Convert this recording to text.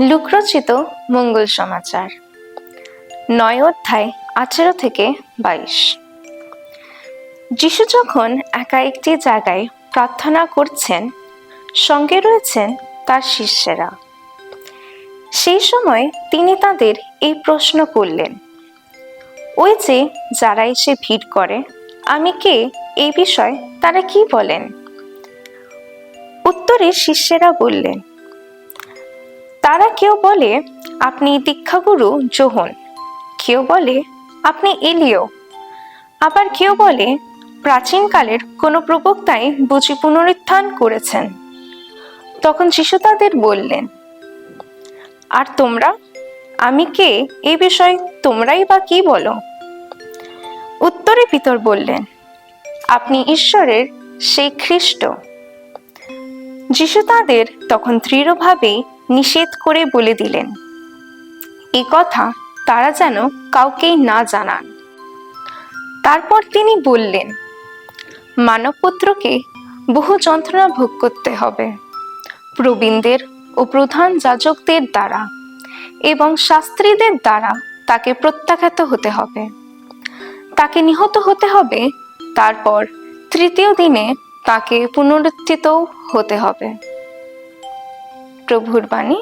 লুকরচিত মঙ্গল সমাচার 9 অধ্যায় 18 থেকে 22। যিশু যখন একা একটি জায়গায় প্রার্থনা করছেন, সঙ্গে রয়েছেন তার শিষ্যেরা। সেই সময় তিনি তাদের এই প্রশ্ন করলেন, ওই যে যারা এসে ভিড় করে, আমি কে এই বিষয়ে তারা কি বলেন? উত্তরে শিষ্যেরা বললেন, তারা কেউ বলে আপনি দীক্ষাগুরু যোহন, কেউ বলে আপনি এলিয়, আবার কেউ বলে প্রাচীনকালের কোনো প্রবক্তাই বুঝি পুনরুত্থান করেছেন। তখন যিশু তাদের বললেন, আর তোমরা, আমি কে এই বিষয়ে তোমরাই বা কি বলো? উত্তরে পিতর বললেন, আপনি ঈশ্বরের সেই খ্রিস্ট। যিশু তাদের তখন দৃঢ়ভাবে নিষেধ করে বলে দিলেন, এ কথা তারা যেন কাউকেই না জানান। তারপর তিনি বললেন, মানবপুত্রকে বহু যন্ত্রণা ভোগ করতে হবে, প্রবীণদের ও প্রধান যাজকদের দ্বারা এবং শাস্ত্রীদের দ্বারা তাকে প্রত্যাখ্যাত হতে হবে, তাকে নিহত হতে হবে, তারপর তৃতীয় দিনে তাকে পুনরুত্থিত হতে হবে। প্রভুর বাণী।